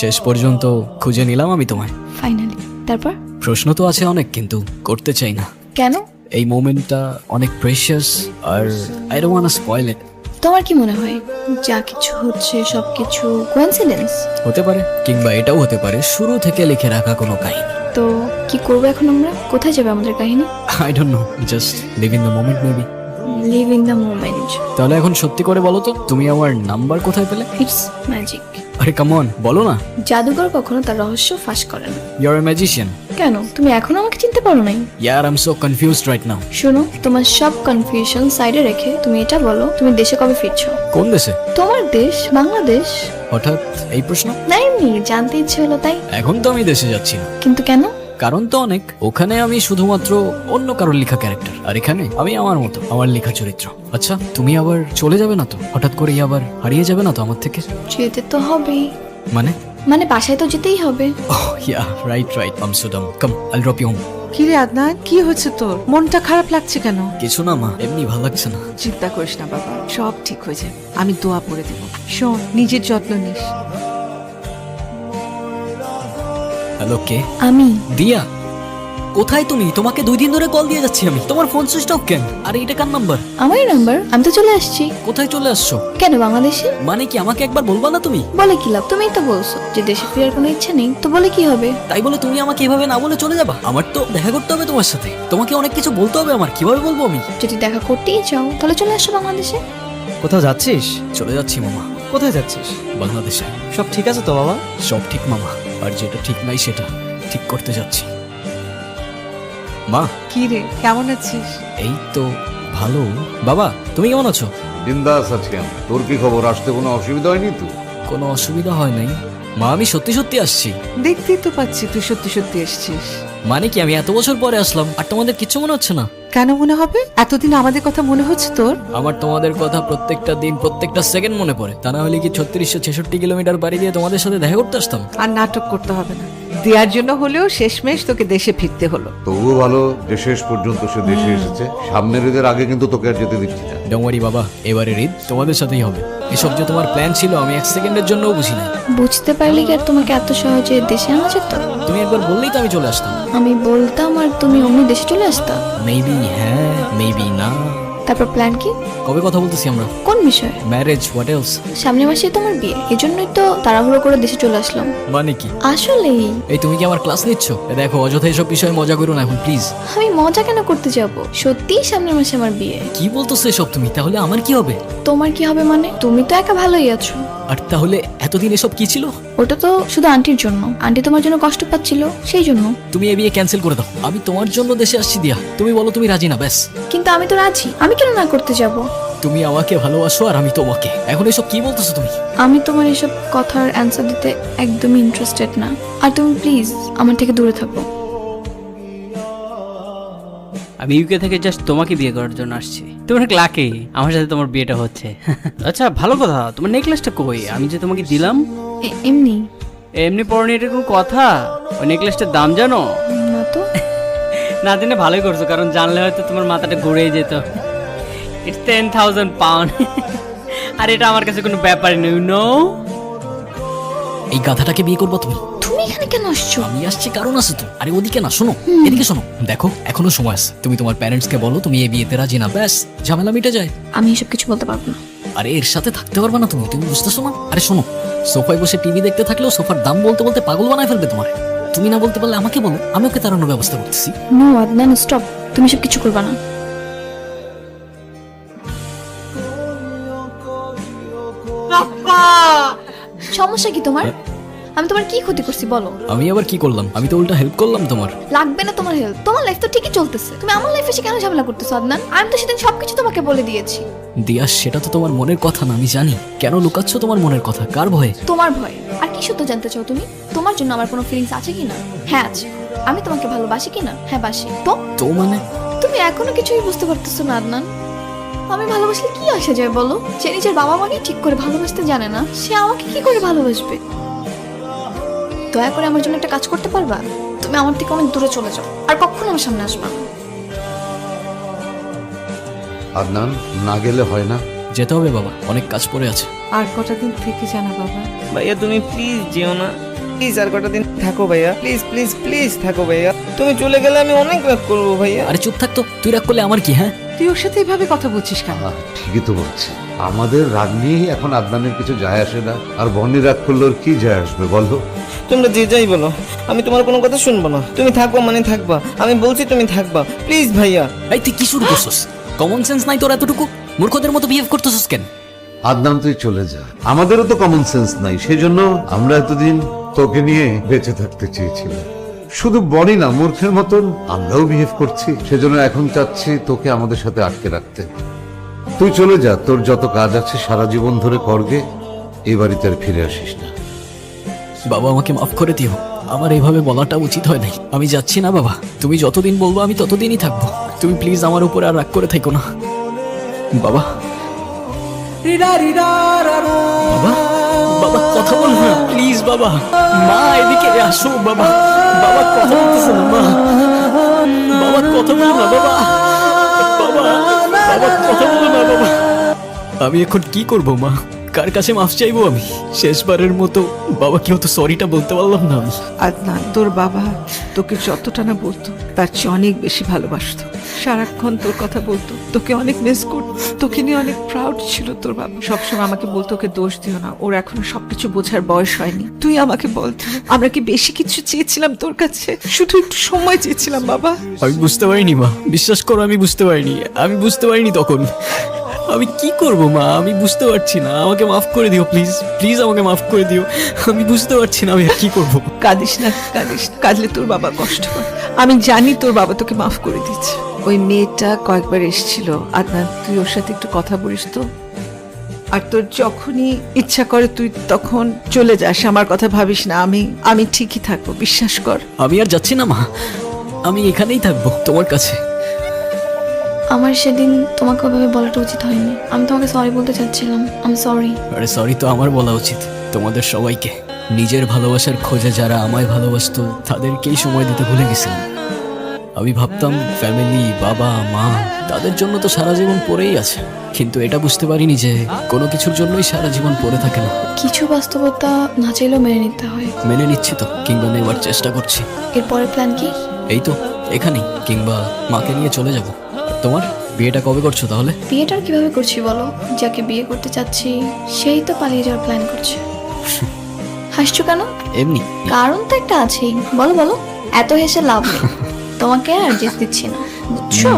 শেষ পর্যন্ত খুঁজে নিলাম আমি তোমায়। ফাইনালি। তারপর? প্রশ্ন তো আছে অনেক, কিন্তু করতে চাই না। কেন? এই মোমেন্টটা অনেক প্রেশিয়াস, আর I don't want to spoil it. তোমার কি মনে হয় যা কিছু হচ্ছে সবকিছু কোইন্সিডেন্স? হতে পারে, কিংবা এটাও হতে পারে শুরু থেকে লিখে রাখা কোনো কাহিনী। তো কি করবো এখন আমরা? কোথায় যাবে আমাদের কাহিনী? I don't know, just live in the moment maybe. Live in the moment. তাহলে এখন সত্যি করে বলো তো, তুমি আমার নাম্বার কোথায় পেলে? It's magic. আরে কাম অন, বলো না। জাদুঘর কখনো তার রহস্য ফাঁস করে না। You are a magician. কেন তুমি এখনো আমাকে চিনতে পারো নাই? Yeah I am so confused right now. শোনো, তোমার সব কনফিউশন সাইডে রেখে তুমি এটা বলো, তুমি দেশে কবে ফিরছো? কোন দেশে? তোমার দেশ বাংলাদেশ। হঠাৎ এই প্রশ্ন? না, এমনি জানতে ইচ্ছে হলো তাই। এখন তো আমি দেশে যাচ্ছি না। কিন্তু কেন? কারণ তো অনেক। ওখানে আমি শুধুমাত্র অন্য কারোর লেখা ক্যারেক্টার, আর এখানে আমি আমার মতো, আমার লেখা চরিত্র। আচ্ছা, তুমি আবার চলে যাবে না তো? হঠাৎ করেই আবার হারিয়ে যাবে না তো আমার থেকে? যেতে তো হবেই। মানে? মানে বাসায় তো যেতেই হবে। Oh yeah, right right, I am so dumb. Come, I will drop you home. কি রে আদনান, কি হচ্ছে তোর? মনটা খারাপ লাগছে কেন? কিছু না মা, এমনি ভালো লাগছে না। চিন্তা করিস না বাবা, সব ঠিক হয়ে যাবে। আমি দোয়া পড়ে দেব। শোন, নিজের যত্ন নিস। হ্যালো, কে? আমি। দিয়া, কোথায় তুমি? তোমাকে 2 দিন ধরে কল দিয়ে যাচ্ছি আমি। তোমার ফোন সুইচ অফ কেন? আর এটা কার নাম্বার? আমারই নাম্বার। আমি তো চলে আসছি। কোথায় চলে আসছো? কেন বাংলাদেশে? মানে কি, আমাকে একবার বলবা না তুমি? বলে কি লাভ? তুমিই তো বলছো যে দেশে ফেরার কোনো ইচ্ছা নেই, তো বলে কি হবে? তাই বলে তুমি আমাকে এভাবে না বলে চলে যাবা? আমার তো দেখা করতে হবে তোমার সাথে। তোমাকে অনেক কিছু বলতে হবে আমার। কিভাবে বলবো আমি? যদি দেখা করতেই চাও তাহলে চলে আসো বাংলাদেশে। কোথাও যাচ্ছিস? চলে যাচ্ছি মামা, কোথায় যাচ্ছিস? বাংলাদেশে। সব ঠিক আছে তো বাবা? সব ঠিক মামা, আর যেটা ঠিক নাই সেটা ঠিক করতে যাচ্ছি। মা, কি রে, কেমন আছিস? এই তো ভালো। বাবা, তুমি কেমন আছো? বিন্দাস আছি আমি। তোর কি খবর? আসতে কোনো অসুবিধা হয়নি তো? কোনো অসুবিধা হয় নাই মা, আমি সত্যি সত্যি আসছি। দেখতেই তো পাচ্ছি তুই সত্যি সত্যি এসেছিস। মানে কি, আমি এত বছর পরে আসলাম আর তোমাদের কিচ্ছু মনে হচ্ছে না? কেন মনে হবে? এতদিন আমাদের কথা মনে হচ্ছে তোর? আমার তোমাদের কথা প্রত্যেকটা দিন প্রত্যেকটা সেকেন্ড মনে পড়ে। তা না হলে কি 3666 কিলোমিটার বাড়ি দিয়ে তোমাদের সাথে দেখা করতে আসতাম? আর নাটক করতে হবে না। দেওয়ার জন্য হলেও শেষমেশ তোকে দেশে ফিরতে হলো। তবুও ভালো যে শেষ পর্যন্ত সে দেশে এসেছে। সামনের ঈদের আগে কিন্তু তোকে আর যেতে দিচ্ছি না। ডোমারি বাবা, এবারে ঈদ তোমাদের সাথেই হবে। এসব যে তোমার প্ল্যান ছিল আমি 1 সেকেন্ডের জন্যও বুঝি না। বুঝতে পারলে কি আর তোমাকে এত সহজে দেশে আনা যেত? তুমি একবার বললেই তো আমি চলে আসতাম। আমি বলতাম আর তুমি অমনি দেশে চলে আসতা। মেবি হ্যাঁ, মেবি না। তারপর প্ল্যান কি? কবে কথা বলতেছি আমরা? কোন বিষয়ে? Marriage, what else? সামনের মাসে তো আমার বিয়ে, এজন্যই তো তাড়াহুড়ো করে দেশে চলে আসলাম। মানে কি? আসলেই। এই তুমি কি আমার ক্লাস নিচ্ছ? দেখো, অযথা এসব বিষয়ে মজা করো না এখন প্লিজ। আমি মজা কেন করতে যাব? সত্যিই সামনের মাসে আমার বিয়ে। কি বলতেছো এসব তুমি? তাহলে আমার কি হবে? তোমার কি হবে মানে? তুমি তো একা ভালোই আছো। আর তাহলে এতদিন এসব কি ছিল? ওটা তো শুধু আন্টির জন্য। আন্টি তোমার জন্য কষ্ট পাচ্ছিল, সেই জন্য। তুমি এ বিয়ে ক্যান্সেল করে দাও। আমি তোমার জন্য দেশে আসছি দিয়া। তুমি বলো তুমি রাজি না, ব্যাস। কিন্তু আমি তো রাজি। আমি কেন না করতে যাব? তুমি আমাকে ভালোবাসো আর আমি তোমাকে। এখন এসব কি বলতেছো তুমি? আমি তোমার এসব কথার অ্যান্সার দিতে একদমই ইন্টারেস্টেড না। আর তুমি প্লিজ আমার থেকে দূরে থাকো। আমি ইউকে থেকে জাস্ট তোমাকে বিয়ে করার জন্য আসছি। তুমি অনেক লাকি, আমার সাথে তোমার বিয়েটা হচ্ছে। আচ্ছা, ভালো কথা। তোমার নেকলেসটা কই? আমি যে তোমাকে দিলাম। এমনি। এমনি পরনি, এটা কোনো কথা? ওই নেকলেসটার দাম জানো? না তো। না জেনে ভালোই করছো, কারণ জানলে হয়তো তোমার মাথাটা ঘুরে যেত। It's 10,000 pound. আর এটা আমার কাছে কোনো ব্যাপারই নেই, ইউ নো। এই গাধাটাকে বিয়ে করবো তুমি? তুমি এখানে কেন আসছো? আমি আসছি কারণ আছে তো। আরে ওদিকে না, শোনো, এদিকে শোনো। দেখো, এখনো সময় আছে। তুমি তোমার প্যারেন্টসকে বলো তুমি এই বিয়েতে রাজি না, ব্যাস ঝামেলা মিটে যায়। আমি এসব কিছু বলতে পারবো না। আরে এর সাথে থাকতে পারবে না তুমি, তুমি বুঝতেছো না? আরে শোনো, সোফায় বসে টিভি দেখতে থাকলেও সোফার দাম বলতে বলতে পাগল বানায় ফেলবে তোমার। তুমি না বলতে পারলে আমাকে বলো, আমি ওকে তাড়ানোর ব্যবস্থা করতেছি। No Adnan, stop. তুমি সব কিছু করবা না। সমস্যা কি তোমার? আমি তোমার কি ক্ষতি করছি বলো? আমি আবার কি করলাম? আমি তো উল্টা হেল্প করলাম তোমার। লাগবে না তোমার হেল্প। তোমার লাইফ তো ঠিকই চলতেছে। তুমি আমার লাইফে এসে কেন ঝামেলা করতেছো আদনান? আমি তো সেদিন সবকিছু তোমাকে বলে দিয়েছি। দিয়া, সেটা তো তোমার মনের কথা না, আমি জানি। কেন লুকাচ্ছ তোমার মনের কথা? কার ভয়ে? তোমার ভয়। আর কি সত্য জানতে চাও তুমি? তোমার জন্য আমার কোনো ফিলিংস আছে কিনা? হ্যাঁ আছে। আমি তোমাকে ভালোবাসি কিনা? হ্যাঁ বাসি। তো তো মানে? তুমি এখনো কিছুই বুঝতে পারতেছো না আদনান। আমি ভালোবাসলে কি আসে যায় বলো? যে নিজের বাবা মাকে ঠিক করে ভালোবাসতে জানে না, সে আমাকে কি করে ভালোবাসবে? দয়া করে আমার জন্য একটা কাজ করতে পারবা? তুমি আমার থেকে অনেক দূরে চলে যাও, আর কখনো আমার সামনে আসবা না। আদনান, না গেলে হয় না। যেতে হবে বাবা, অনেক কাজ পড়ে আছে। আর কটা দিন থেকে জানা বাবা। ভাইয়া তুমি প্লিজ যেও না, প্লিজ আর কটা দিন থাকো ভাইয়া, প্লিজ প্লিজ প্লিজ থাকো ভাইয়া। তুমি চলে গেলে আমি অনেক রাগ করবো ভাইয়া। আরে চুপ থাক তো, তুই রাগ করলে আমার কি? হ্যাঁ, তুই ওর সাথে এভাবে কথা বলছিস কেন? ঠিকই তো বলছি, আমাদের রাগ নিয়েই এখন আদনানের কিছু যায় আসে না, আর বনি রাগ করলে ওর কি যায় আসবে বলো? তোমরা যে যাই বলো, আমি তোমার কোনো কথা শুনবো না। তুমি থাকবা মানে থাকবা, আমি বলছি তুমি থাকবা, প্লিজ ভাইয়া। এই তুই কি শুরু করছিস? কমন সেন্স নাই তোর এতটুকু? মূর্খদের মতো বিহেভ করতেছিস কেন? আদনান তুই চলে যা, আমাদেরও তো কমন সেন্স নাই, সেজন্য আমরা এতদিন তোকে নিয়ে বেঁচে থাকতে চেয়েছিলাম। শুধু বনি না, মূর্খের মতন আমরাও বিহেভ করছি, সেজন্য এখন চাচ্ছি তোকে আমাদের সাথে আটকে রাখতে। তুই চলে যা, তোর যত কাজ আছে সারা জীবন ধরে করগে, এই বাড়িতে আর ফিরে আসিস না। বাবা আমাকে মাফ করে দিও, আমার এইভাবে বলাটা উচিত হয় নাই। আমি যাচ্ছি না বাবা, তুমি যতদিন বলবো আমি ততদিনই থাকবো। তুমি প্লিজ আমার উপরে আর রাগ করে থেকো না বাবা। বাবা, বাবা কথা বল না প্লিজ বাবা। মা এদিকে আসো বাবা। বাবা কথা বলতেছে না মা। বাবা কথা বলো না বাবা। বাবা, বাবা কথা বলো না বাবা। আমি এখন কি করব মা? কার কাছে মাফ চাইবো আমি? শেষবারের মতো বাবাকে হয়তো সরিটা বলতে পারলাম না আমি। আদনান, তোর বাবা তোকে যতটা না বলতো তার চেয়ে অনেক বেশি ভালোবাসতো। সারাক্ষণ তোর কথা বলতো, তোকে অনেক মিস করতো, তোকে নিয়ে অনেক প্রাউড ছিল তোর বাবা। সবসময় আমাকে বলতো ওকে দোষ দিও না, ওর এখনো সবকিছু বোঝার বয়স হয়নি। তুই আমাকে বলতো, আমরা কি বেশি কিছু চেয়েছিলাম তোর কাছে? শুধু একটু সময় চেয়েছিলাম বাবা। আমি বুঝতে পারিনি মা, বিশ্বাস করো আমি বুঝতে পারিনি। আমি বুঝতে পারিনি তখন। আমি কি করব মা? আমি বুঝতে পারছি না, আমাকে মাফ করে দিও প্লিজ, প্লিজ আমাকে মাফ করে দিও। আমি বুঝতে পারছি না আমি আর কি করব। কাঁদিস না, কাঁদিস না। কাঁদলে তোর বাবা কষ্ট পায়। আমি জানি তোর বাবা তোকে মাফ করে দিচ্ছে। ওই মেয়েটা কয়েকবার এসেছিল, আদনান তুই ওর সাথে একটু কথা বলিস তো। আর তোর যখনই ইচ্ছা করে তুই তখন চলে যাস, আমার কথা ভাবিস না। আমি ঠিকই থাকবো, বিশ্বাস কর। আমি আর যাচ্ছি না মা, আমি এখানেই থাকবো তোমার কাছে। আমার সেদিন তোমাকে ওভাবে বলাটা উচিত হয়নি। আমি তোমাকে সরি বলতে চাচ্ছিলাম। আমি সরি। আরে সরি তো আমার বলা উচিত, তোমাদের সবাইকে। নিজের ভালোবাসার খোঁজে যারা আমায় ভালোবাসতো তাদেরকেই সময় দিতে ভুলে গেছিলাম। আমি ভাবতাম ফ্যামিলি, বাবা মা, তাদের জন্য তো সারা জীবন পড়েই আছে, কিন্তু এটা বুঝতে পারিনি যে কোনো কিছুর জন্যই সারা জীবন পড়ে থাকে না। কিছু বাস্তবতা না চাইলেও মেনে নিতে হয়। মেনে নিচ্ছি তো, কিংবা নেওয়ার চেষ্টা করছি। এরপরের প্ল্যান কি? এই তো এখানেই, কিংবা মাকে নিয়ে চলে যাব। তোমার বিয়েটা কবে করছো তাহলে? বিয়েটা আর কিভাবে করছি বলো? যাকে বিয়ে করতে চাচ্ছি সেই তো পালিয়ে যাওয়ার প্ল্যান করছে। হাসছো কেন? এমনি। কারণ তো একটা আছেই। বলো বলো, এত হেসে লাভ নেই। তোমাকে আর যেতে দিচ্ছি না, বুঝছো?